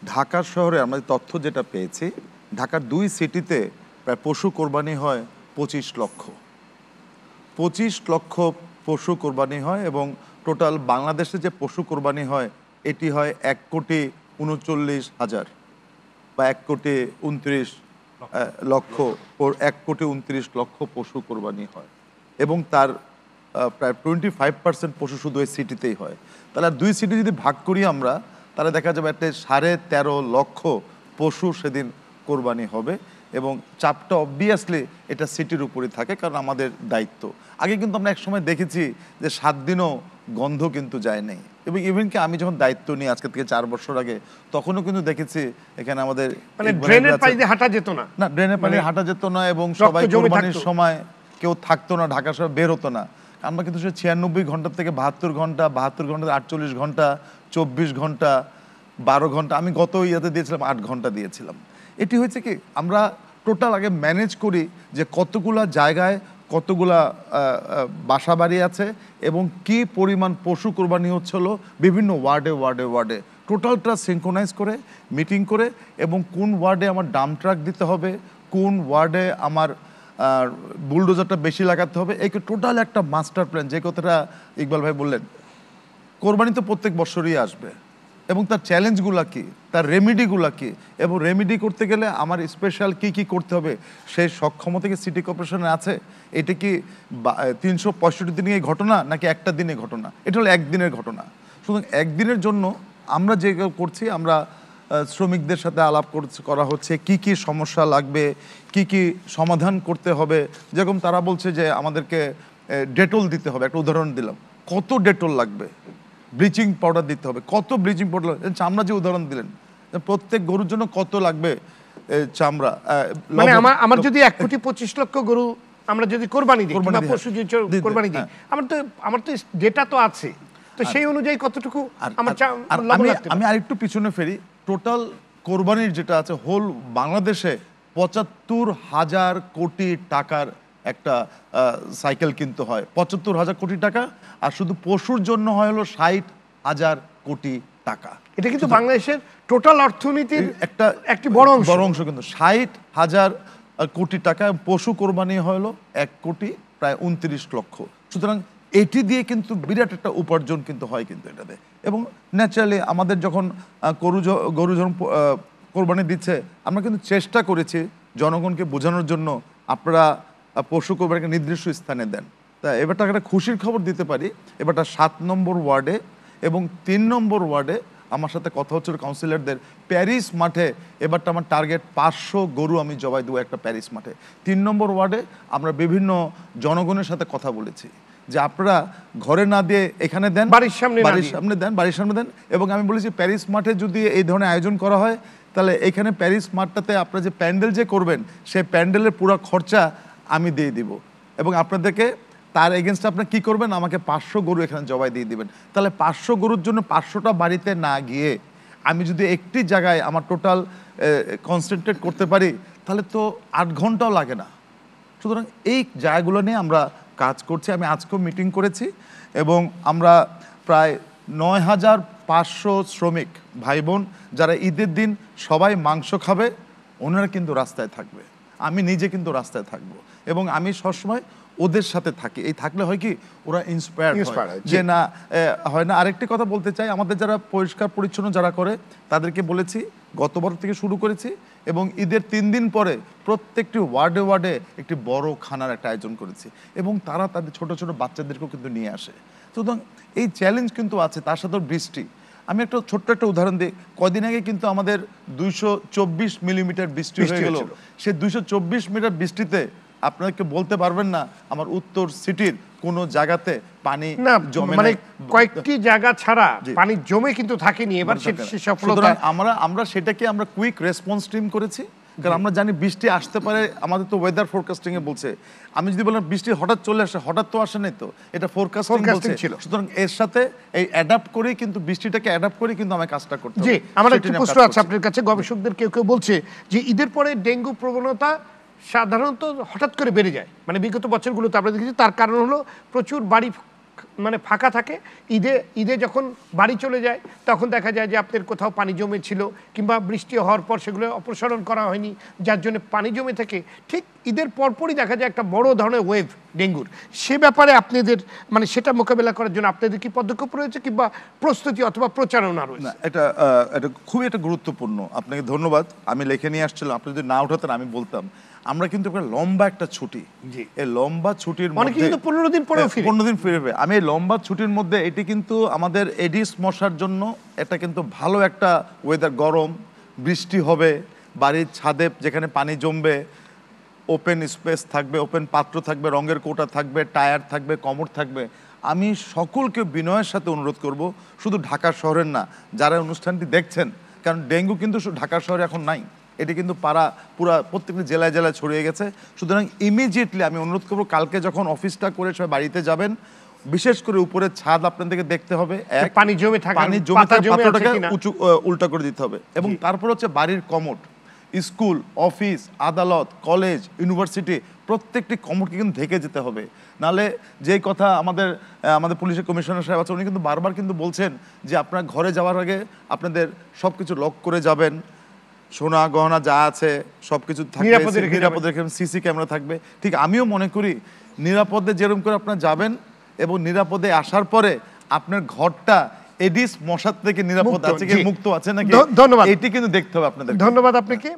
ঢাকা শহরে আমরা তথ্য যেটা পেয়েছি, ঢাকার 2 সিটিতে প্রায় পশু কোরবানি হয় 25 লক্ষ। 25 লক্ষ পশু কোরবানি হয় এবং টোটাল বাংলাদেশে যে পশু কোরবানি হয় এটি হয় 1,39,000 বা 1,29,00,000 লক্ষ, 1,29,00,000 পশু কোরবানি হয় এবং তার প্রায় 25% পশু শুধু এই সিটিতেই হয়। তাহলে আর 2 সিটি যদি ভাগ করি আমরা, তাহলে দেখা যাবে একটা 13.5 লক্ষ পশু সেদিন কোরবানি হবে এবং চাপটা অবভিয়াসলি এটা সিটির উপরই থাকে, কারণ আমাদের দায়িত্ব। আগে কিন্তু আমরা একসময় দেখেছি যে 7 দিনও গন্ধ কিন্তু যায় নাই, এবং ইভেন কি আমি যখন দায়িত্ব নিই আজকে থেকে 4 বছর আগে, তখনও কিন্তু দেখেছি এখানে আমাদের ড্রেনের পানি দিয়ে হাঁটা যেত না, না ড্রেনের পানি হাঁটা যেত না, এবং সবাই কোরবানির সময় কেউ থাকতো না, ঢাকা শহরে বের হতো না। আমরা কিন্তু সে 96 ঘন্টা থেকে 72 ঘন্টা, 72 ঘন্টা 48 ঘন্টা, 24 ঘন্টা, 12 ঘন্টা, আমি গত ইয়াতে দিয়েছিলাম 8 ঘন্টা দিয়েছিলাম। এটি হয়েছে কি আমরা টোটাল আগে ম্যানেজ করি যে কতগুলা জায়গায় কতগুলা বাসা বাড়ি আছে এবং কি পরিমাণ পশু কোরবানি হচ্ছিল বিভিন্ন ওয়ার্ডে ওয়ার্ডে ওয়ার্ডে, টোটালটা সিনক্রোনাইজ করে মিটিং করে, এবং কোন ওয়ার্ডে আমার ডাম্প ট্রাক দিতে হবে, কোন ওয়ার্ডে আমার বুলডোজারটা বেশি লাগাতে হবে, এই টোটাল একটা মাস্টার প্ল্যান। যে কথাটা ইকবাল ভাই বললেন, কোরবানি তো প্রত্যেক বছরই আসবে এবং তার চ্যালেঞ্জগুলো কী, তার রেমিডিগুলো কী, এবং রেমিডি করতে গেলে আমার স্পেশাল কী কী করতে হবে সেই সক্ষমতা কি সিটি কর্পোরেশনে আছে? এটা কি 365 দিনে এই ঘটনা নাকি একটা দিনে ঘটনা? এটা হলো একদিনের ঘটনা। সুতরাং একদিনের জন্য আমরা যে করছি, আমরা শ্রমিকদের সাথে আলাপ করা হচ্ছে কি কি সমস্যা লাগবে, কি কি সমাধান করতে হবে। যেরকম তারা বলছে যে আমাদেরকে ডেটল দিতে হবে, একটা উদাহরণ দিলাম, কত ডেটল লাগবে, ব্লিচিং পাউডার দিতে হবে, কত ব্লিচিং পাউডার, চামড়া যে উদাহরণ দিলেন, প্রত্যেক গরুর জন্য কত লাগবে চামড়া। মানে আমার যদি 1,25,00,000 গরু আমরা যদি কোরবানি দিই, পশু কোরবানি দিই, আমার তো ডেটা তো আছে, তো সেই অনুযায়ী কতটুকু আমার আমি আরেকটু পিছনে ফেরি। টোটাল কোরবানির যেটা আছে হোল বাংলাদেশে 75,000 কোটি টাকার একটা সাইকেল কিন্তু হয়, 75,000 কোটি টাকা, আর শুধু পশুর জন্য হয় হলো 60,000 কোটি টাকা। এটা কিন্তু বাংলাদেশের টোটাল অর্থনীতির একটি বড় অংশ কিন্তু 60,000 কোটি টাকা, পশু কোরবানি হলো 1,29,00,000। সুতরাং এটি দিয়ে কিন্তু বিরাট একটা উপার্জন কিন্তু হয় কিন্তু এটাতে। এবং ন্যাচারালি আমাদের যখন গরু যখন কোরবানি দিচ্ছে, আমরা কিন্তু চেষ্টা করেছি জনগণকে বোঝানোর জন্য আপনারা পশু কোরবানিকে নির্দিষ্ট স্থানে দেন। তা এবারটা একটা খুশির খবর দিতে পারি, এবারটা 7 নম্বর ওয়ার্ডে এবং 3 নম্বর ওয়ার্ডে আমার সাথে কথা হচ্ছিল কাউন্সিলরদের, প্যারিস মাঠে এবারটা আমার টার্গেট 500 গরু আমি জবাই দেবো একটা প্যারিস মাঠে। 3 নম্বর ওয়ার্ডে আমরা বিভিন্ন জনগণের সাথে কথা বলেছি যে আপনারা ঘরে না দিয়ে এখানে দেন, বাড়ির সামনে দেন। এবং আমি বলেছি প্যারিস মাঠে যদি এই ধরনের আয়োজন করা হয়, তাহলে এখানে প্যারিস মাঠটাতে আপনারা যে প্যান্ডেল যে করবেন, সেই প্যান্ডেলের পুরো খরচা আমি দিয়ে দিব, এবং আপনাদেরকে তার এগেনস্টে আপনারা কী করবেন, আমাকে 500 গরু এখানে জবাই দিয়ে দিবেন। তাহলে 500 গরুর জন্য 500টা বাড়িতে না গিয়ে আমি যদি একটি জায়গায় আমার টোটাল কনসেন্ট্রেট করতে পারি, তাহলে তো 8 ঘন্টাও লাগে না। সুতরাং এই জায়গাগুলো নিয়ে আমরা কাজ করছি। আমি আজকেও মিটিং করেছি এবং আমরা প্রায় 9,500 শ্রমিক ভাই বোন যারা ঈদের দিন সবাই মাংস খাবে, ওনারা কিন্তু রাস্তায় থাকবে, আমি নিজে কিন্তু রাস্তায় থাকবো, এবং আমি সবসময় ওদের সাথে থাকি। এই থাকলে হয় কি, ওরা ইন্সপায়ার হয় যে না হয় না। আরেকটি কথা বলতে চাই, আমাদের যারা পরিষ্কার পরিচ্ছন্ন যারা করে তাদেরকে বলেছি, গতবার থেকে শুরু করেছি, এবং ঈদের 3 দিন পরে প্রত্যেকটি ওয়ার্ডে ওয়ার্ডে একটি বড় খানার একটা আয়োজন করেছি, এবং তারা তাদের ছোট ছোট বাচ্চাদেরকেও কিন্তু নিয়ে আসে। সুতরাং এই চ্যালেঞ্জ কিন্তু আছে, তার সাথে বৃষ্টি। আমি একটা ছোট্ট একটা উদাহরণ দিই, কদিন আগে কিন্তু আমাদের 224 মিলিমিটার বৃষ্টি হয়ে গেল। সে 224 মিটার বৃষ্টিতে আপনাকে বলতে পারবেন না আমার উত্তর সিটির কোন জায়গাতে পানি জমে, মানে কয়েকটি জায়গা ছাড়া পানি জমে কিন্তু থাকেনি। এবার সফলতা আমরা সেটাকে আমরা কুইক রেসপন্স টিম করেছি, কারণ আমরা জানি বৃষ্টি আসতে পারে, আমাদের তো ওয়েদার ফোরকাস্টিং এ বলছে। আমি যদি বললাম বৃষ্টি হঠাৎ চলে আসে, হঠাৎ তো আসে নাই, তো এটা ফোরকাস্টিং ছিল। সুতরাং এর সাথে এই অ্যাডাপ্ট করে কিন্তু বৃষ্টিটাকে অ্যাডাপ্ট করে কিন্তু আমি কাজটা করতে হবে। জি, আমার একটা প্রশ্ন আছে আপনার কাছে। গবেষকদের কেউ কেউ বলছে যে ঈদের পরে ডেঙ্গু প্রবণতা সাধারণত হঠাৎ করে বেড়ে যায়, মানে বিগত বছরগুলোতে আমরা দেখেছি। তার কারণ হলো প্রচুর বাড়ি মানে ফাঁকা থাকে। ঈদে যখন বাড়ি চলে যায় তখন দেখা যায় যে আপনার কোথাও পানি জমে ছিল, কিংবা বৃষ্টি হওয়ার পর সেগুলো অপসারণ করা হয়নি, যার জন্য পানি জমে থাকে। ঠিক ঈদের পরপরই দেখা যায় একটা বড় ধরনের ওয়েভ ডেঙ্গুর। সে ব্যাপারে আপনাদের মানে সেটা মোকাবেলা করার জন্য আপনাদের কি পদক্ষেপ রয়েছে কিংবা প্রস্তুতি অথবা প্রচারণা রয়েছে? না, এটা খুবই একটা গুরুত্বপূর্ণ। আপনাকে ধন্যবাদ। আমি লিখে নিয়ে আসছিলাম, আপনি যদি না উঠাতেন আমি বলতাম। আমরা কিন্তু একটা লম্বা একটা ছুটি, এই লম্বা ছুটির অনেকে কিন্তু 15 দিন পরেও ফিরে। 15 দিন ফিরবে। আমি এই লম্বা ছুটির মধ্যে এটি কিন্তু আমাদের এডিস মশার জন্য এটা কিন্তু ভালো একটা ওয়েদার। গরম, বৃষ্টি হবে, বাড়ির ছাদে যেখানে পানি জমবে, ওপেন স্পেস থাকবে, ওপেন পাত্র থাকবে, রঙের কৌটা থাকবে, টায়ার থাকবে, কমোড থাকবে। আমি সকলকে বিনয়ের সাথে অনুরোধ করব, শুধু ঢাকা শহরের না, যারা অনুষ্ঠানটি দেখছেন, কারণ ডেঙ্গু কিন্তু শুধু ঢাকা শহরে এখন নাই, এটি কিন্তু প্রত্যেকটি জেলায় জেলায় ছড়িয়ে গেছে। সুতরাং ইমিডিয়েটলি আমি অনুরোধ করবো, কালকে যখন অফিসটা করে সবাই বাড়িতে যাবেন, বিশেষ করে উপরের ছাদ আপনাদেরকে দেখতে হবে, পানি জমে থাকে, পানি জমে থাকে পাত্রটাকে উল্টা করে দিতে হবে। এবং তারপর হচ্ছে বাড়ির কমোড, স্কুল, অফিস, আদালত, কলেজ, ইউনিভার্সিটি প্রত্যেকটি কমোডকে কিন্তু ঢেকে যেতে হবে। নাহলে যেই কথা আমাদের পুলিশের কমিশনার সাহেব আছে, উনি কিন্তু বারবার কিন্তু বলছেন যে আপনার ঘরে যাওয়ার আগে আপনাদের সব কিছু লক করে যাবেন, সোনা গহনা যা আছে সব কিছু নিরাপদে রেখে, সিসি ক্যামেরা থাকবে। ঠিক আমিও মনে করি নিরাপদে যেরকম করে আপনারা যাবেন এবং নিরাপদে আসার পরে আপনার ঘরটা এডিস মশার থেকে নিরাপদ আছে কি মুক্ত আছে নাকি, ধন্যবাদ, এটি কিন্তু দেখতে হবে আপনাদের। ধন্যবাদ আপনাকে।